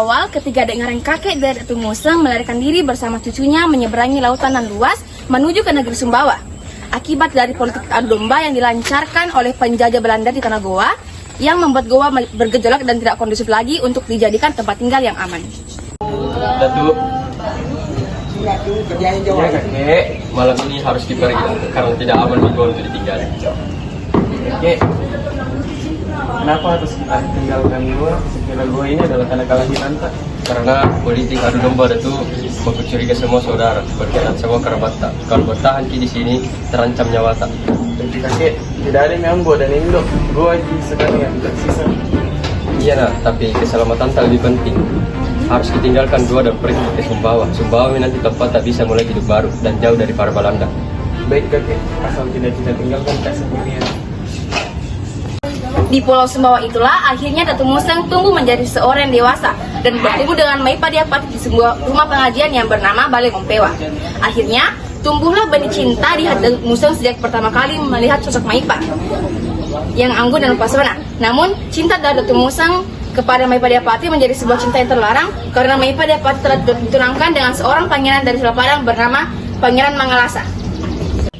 berawal ketika dengaran kakek dari Datu Museng melarikan diri bersama cucunya menyeberangi lautan nan luas menuju ke negeri Sumbawa. Akibat dari politik adu domba yang dilancarkan oleh penjajah Belanda di tanah Goa, yang membuat Goa bergejolak dan tidak kondusif lagi untuk dijadikan tempat tinggal yang aman. Datu, ya kakek, malam ini harus kita pergi karena tidak aman di Goa untuk ditinggal. Kakek, kenapa harus kita tinggalkan Goa? Sekira Goa ini adalah tanah kelahiran tak? Karena politik adu domba itu curiga semua saudara, berkaitan semua kerabat tak. Kalau bertahan di sini terancam nyawa tak. Jadi kakek, tidak ada yang Goa dan Indo. Goa di sekarang yang tersisa. Iya nak, tapi keselamatan tak lebih penting. Harus ditinggalkan Goa dan pergi ke Sumbawa. Sumbawa nanti tempat tak bisa mulai hidup baru dan jauh dari para Belanda. Baik kakek, asal tidak kita tinggalkan tak sendirian. Di Pulau Sumbawa itulah akhirnya Datu Museng tumbuh menjadi seorang yang dewasa dan bertemu dengan Maipa Diapati di sebuah rumah pengajian yang bernama Balai Mompewa. Akhirnya tumbuhlah benih cinta di hati Datu Museng sejak pertama kali melihat sosok Maipa yang anggun dan mempesona. Namun cinta dari Datu Museng kepada Maipa Diapati menjadi sebuah cinta yang terlarang karena Maipa Diapati telah ditunangkan dengan seorang pangeran dari Selat Padang bernama Pangeran Mangalasa.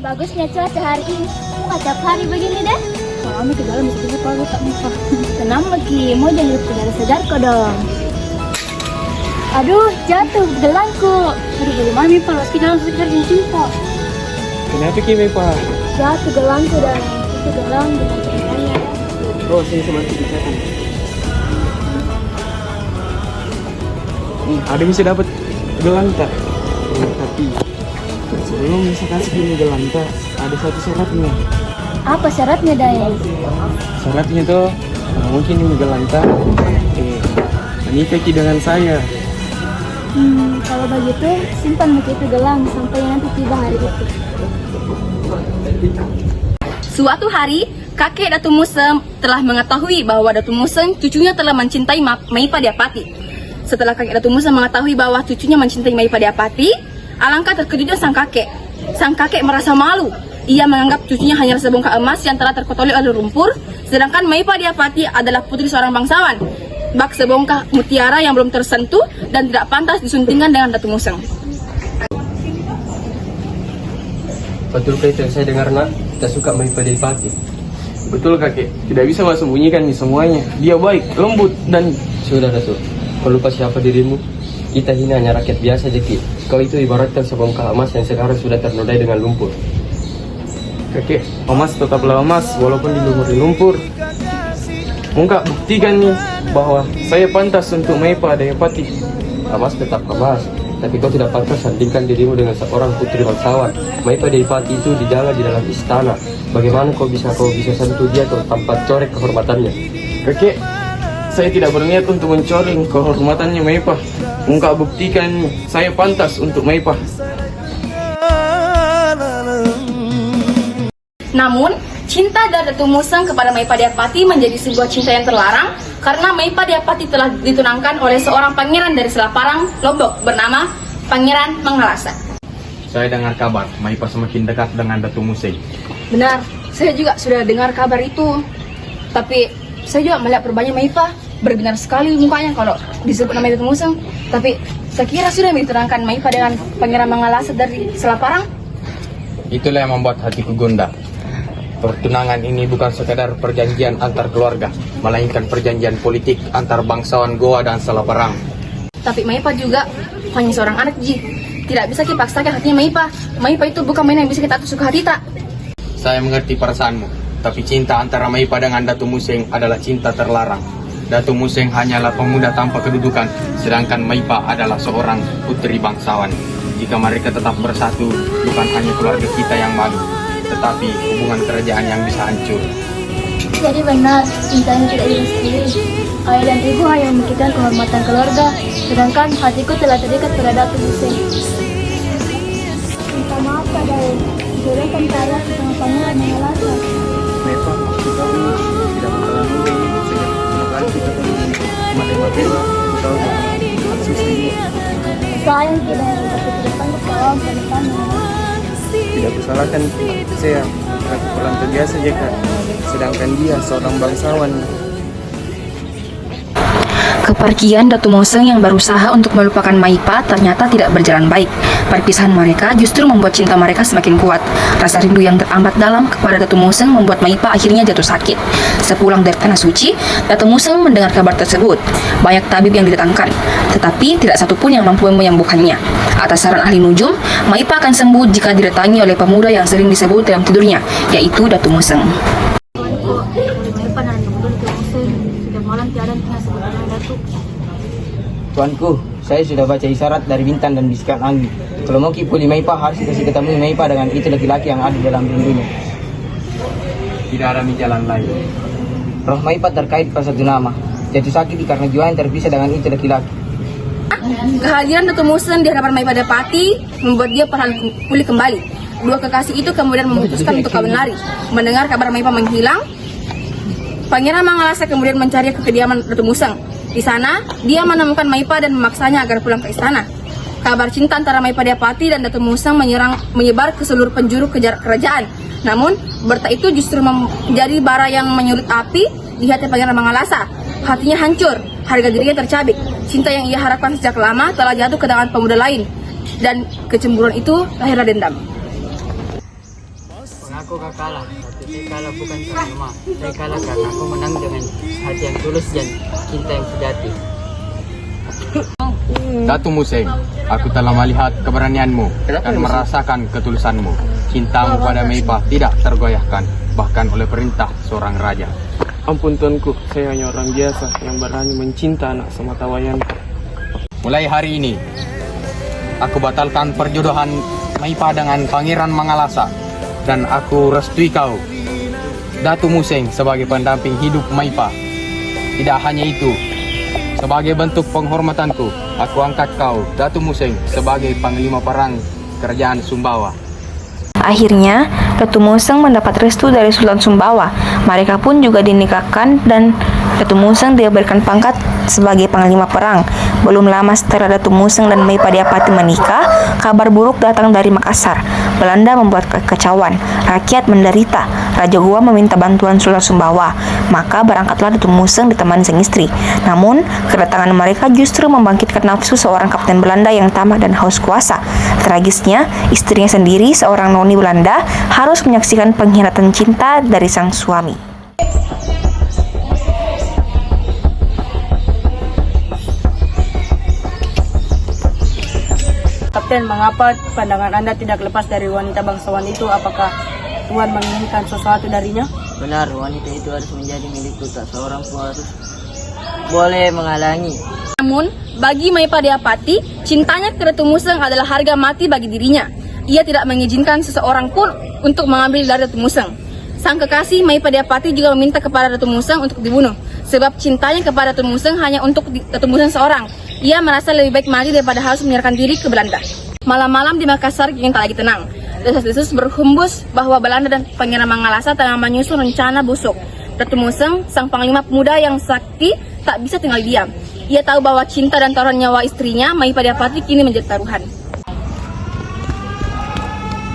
Bagusnya cuaca hari ini, nggak tiap hari begini deh. Kami ke dalam bisa pakai tak Maipa. Tenang lagi, mau jadi penjara sejarko dong. Aduh, jatuh gelangku. Aduh, bagaimana Maipa? Harus ke dalam sejarah yang cinta. Kenapa Kimi Pak? Jatuh gelangku dan itu gelang dengan ceritanya. Oh, sini sebantu dicatat. Ada bisa dapat gelang tak? Tapi sebelum bisa kasih ini gelang tak, ada satu syaratnya. Apa syaratnya, Dayang? Syaratnya tuh mungkin ini gelang tak menikah dengan saya. Kalau begitu simpan begitu gelang sampai nanti tiba hari itu. Suatu hari, kakek Datu Museng telah mengetahui bahwa Datu Museng cucunya telah mencintai Maipa Diapati. Setelah kakek Datu Museng mengetahui bahwa cucunya mencintai Maipa Diapati, alangkah terkejutnya sang kakek. Sang kakek merasa malu. Ia menganggap cucunya hanyalah sebongkah emas yang telah terkotoli oleh lumpur, sedangkan Maipa Diapati adalah putri seorang bangsawan. Bak sebongkah mutiara yang belum tersentuh dan tidak pantas disuntingkan dengan Datu Museng. Betulkah itu yang saya dengar nak? Kita suka Maipa Diapati. Betul kakek, tidak bisa mas sembunyikan di semuanya. Dia baik, lembut dan Sudah Datu, kau lupa siapa dirimu? Kita ini hanya rakyat biasa Jeki. Kau itu ibaratkan sebongkah emas yang sekarang sudah ternodai dengan lumpur. kakek, emas tetaplah emas walaupun dilumuri lumpur. Mungkak buktikan nih bahwa saya pantas untuk Maipa Diapati. Emas tetap emas, tapi kau tidak pantas sandingkan dirimu dengan seorang putri bangsawan. Maipa Diapati itu dijaga di dalam istana. Bagaimana kau bisa sentuh dia tanpa corek kehormatannya? Kakek, saya tidak berniat untuk mencoreng kehormatannya Maipa. Mungkak buktikan nih, saya pantas untuk Maipa. Namun, cinta dari Datu Museng kepada Maipa Diapati menjadi sebuah cinta yang terlarang karena Maipa Diapati telah ditunangkan oleh seorang pangeran dari Selat Padang, Lombok bernama Pangeran Mangalasa. Saya dengar kabar Maipa semakin dekat dengan Datu Museng. Benar, saya juga sudah dengar kabar itu. Tapi saya juga melihat perubahannya Maipa. Berbinar sekali mukanya kalau disebut nama Datu Museng. Tapi saya kira sudah diterangkan Maipa dengan Pangeran Mangalasa dari Selat Padang. Itulah yang membuat hatiku gundah. Pertunangan ini bukan sekadar perjanjian antar keluarga, melainkan perjanjian politik antar bangsawan Goa dan Selat Padang. Tapi Maipa juga hanya seorang anak Ji. Tidak bisa kita paksakan hatinya Maipa. Maipa itu bukan mainan yang bisa kita atur suka hati tak. Saya mengerti perasaanmu, tapi cinta antara Maipa dengan Datu Museng adalah cinta terlarang. Datu Museng hanyalah pemuda tanpa kedudukan, sedangkan Maipa adalah seorang putri bangsawan. Jika mereka tetap bersatu, bukan hanya keluarga kita yang malu, tetapi hubungan kerajaan yang bisa hancur. Jadi benar, cintanya tidak direstui. Ayah dan ibu hanya memikirkan kehormatan keluarga, sedangkan hatiku telah terikat pada Datu Museng. Minta maaf Kak Dayang, jodohkan saya sama Pangeran Mangalasa. Maipa, kita tidak bakalan sejak kita matematika, kita udah susah. Sayang tidak tapi ke depan kepala ke depan. Tidak kusalahkan saya, aku orang terbiasa jika sedangkan dia seorang bangsawan. Pergian Datu Moseng yang berusaha untuk melupakan Maipa ternyata tidak berjalan baik. Perpisahan mereka justru membuat cinta mereka semakin kuat. Rasa rindu yang teramat dalam kepada Datu Moseng membuat Maipa akhirnya jatuh sakit. Sepulang dari Tanah Suci, Datu Moseng mendengar kabar tersebut. Banyak tabib yang didatangkan, tetapi tidak satupun yang mampu menyembuhkannya. Atas saran ahli nujum, Maipa akan sembuh jika didatangi oleh pemuda yang sering disebut dalam tidurnya, yaitu Datu Moseng. Tuanku, saya sudah baca isyarat dari bintang dan bisikan angin. Kalau mau pulih Maipa harus dikasih ketemu Maipa dengan itu laki-laki yang ada dalam rindunya. Tidak ada jalan lain. Roh Maipa terkait pada satu nama. Jatuh sakit karena jiwa yang terpisah dengan itu laki-laki. Kehadiran Datu Moseng di hadapan Maipa Dapati membuat dia perlahan pulih kembali. Dua kekasih itu kemudian memutuskan untuk kawin lari. Mendengar kabar Maipa menghilang, Pangeran Mangalasa kemudian mencari ke kediaman Datu Moseng. Di sana, dia menemukan Maipa dan memaksanya agar pulang ke istana. Kabar cinta antara Maipa Dapati dan Datu Moseng menyebar ke seluruh penjuru kerajaan. Namun, berita itu justru menjadi bara yang menyulut api di hati Pangeran Mangalasa. Hatinya hancur, harga dirinya tercabik. Cinta yang ia harapkan sejak lama telah jatuh ke tangan pemuda lain. Dan kecemburuan itu lahirlah dendam. Mengaku kau kalah, tapi saya kalah bukan karena lemah. Saya kalah karena aku menang dengan hati yang tulus dan cinta yang sejati. Datu Moseng, aku telah melihat keberanianmu dan merasakan ketulusanmu. Cintamu pada Maipa tidak tergoyahkan, bahkan oleh perintah seorang raja. Ampun tuanku, saya hanya orang biasa yang berani mencinta anak sematawayanku. Mulai hari ini, aku batalkan perjodohan Maipa dengan Pangeran Mangalasa. Dan aku restui kau, Datu Moseng, sebagai pendamping hidup Maipa. Tidak hanya itu, sebagai bentuk penghormatanku, aku angkat kau, Datu Moseng, sebagai panglima perang kerajaan Sumbawa. Akhirnya, Datu Moseng mendapat restu dari Sultan Sumbawa. Mereka pun juga dinikahkan dan Datu Moseng diberikan pangkat sebagai panglima perang. Belum lama setelah Datu Moseng dan Maipa Dapati menikah, kabar buruk datang dari Makassar. Belanda membuat kekacauan, rakyat menderita. Raja Goa meminta bantuan Sultan Sumbawa, maka berangkatlah Datu Moseng ditemani sang istri. Namun, kedatangan mereka justru membangkitkan nafsu seorang kapten Belanda yang tamak dan haus kuasa. Tragisnya, istrinya sendiri, seorang noni Belanda, harus menyaksikan pengkhianatan cinta dari sang suami. Kapten, mengapa pandangan Anda tidak lepas dari wanita bangsawan itu? Apakah Tuhan menginginkan sesuatu darinya? Benar, wanita itu harus menjadi milikku. Tak seorang pun harus boleh menghalangi. Namun, bagi Maipa Dapati, cintanya ke Datu Moseng adalah harga mati bagi dirinya. Ia tidak mengizinkan seseorang pun untuk mengambil dari Datu Moseng. Sang kekasih Maipa Dapati juga meminta kepada Datu Moseng untuk dibunuh, sebab cintanya kepada Datu Moseng hanya untuk Datu Moseng seorang. Ia merasa lebih baik mati daripada harus menyerahkan diri ke Belanda. Malam-malam di Makassar kini tak lagi tenang. Desas-desus berhembus bahwa Belanda dan Pangeran Mangalasa tengah menyusun rencana busuk. Datu Moseng, sang panglima pemuda yang sakti, tak bisa tinggal diam. Ia tahu bahwa cinta dan taruhan nyawa istrinya, Maipa Dapati, kini menjadi taruhan.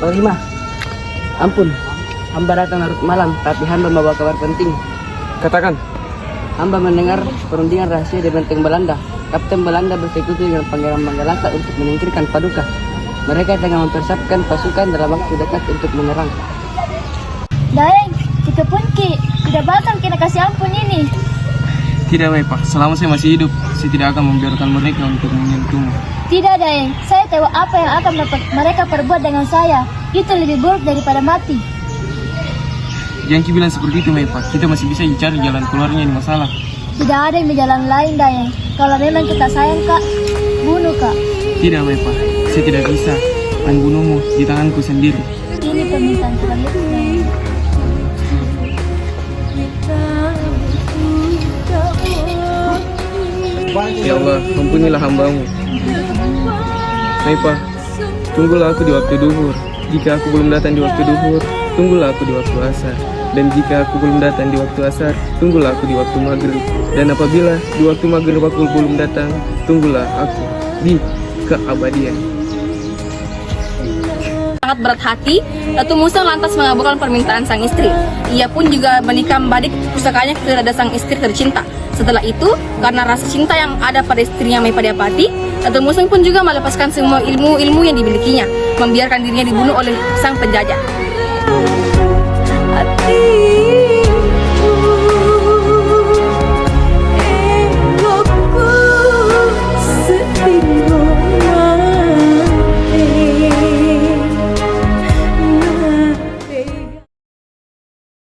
Panglima, ampun. Hamba datang larut malam, tapi hamba membawa kabar penting. Katakan. Hamba mendengar perundingan rahasia di benteng Belanda. Kapten Belanda bersekutu dengan Pangeran Mangalasa untuk menyingkirkan Paduka. Mereka tengah mempersiapkan pasukan dalam waktu dekat untuk menyerang. Daeng, kita pun tidak bakal kita kasih ampun ini. Tidak Maipa, selama saya masih hidup, saya tidak akan membiarkan mereka untuk menyentuhmu. Tidak Daeng, saya tahu apa yang akan mereka perbuat dengan saya. Itu lebih buruk daripada mati. Jangan bilang seperti itu Maipa, kita masih bisa cari jalan keluarnya ini masalah. Tidak ada yang di jalan lain Daeng. Kalau memang kita sayang Kak, bunuh Kak. Tidak Maipa, saya tidak bisa membunuhmu di tanganku sendiri. Ini permintaan terakhir Daeng. Ya Allah, ampunilah hambamu. Maipa, tunggulah aku di waktu duhur. Jika aku belum datang di waktu duhur, tunggulah aku di waktu asar. Dan jika aku belum datang di waktu asar, tunggulah aku di waktu maghrib. Dan apabila di waktu maghrib aku belum datang, tunggulah aku di keabadian. sangat berat hati, Datu Musang lantas mengabulkan permintaan sang istri. Ia pun juga menikam badik pusakanya kepada sang istri tercinta. Setelah itu, karena rasa cinta yang ada pada istrinya Maipadiapati, Datu Musang pun juga melepaskan semua ilmu-ilmu yang dimilikinya, membiarkan dirinya dibunuh oleh sang penjajah. hati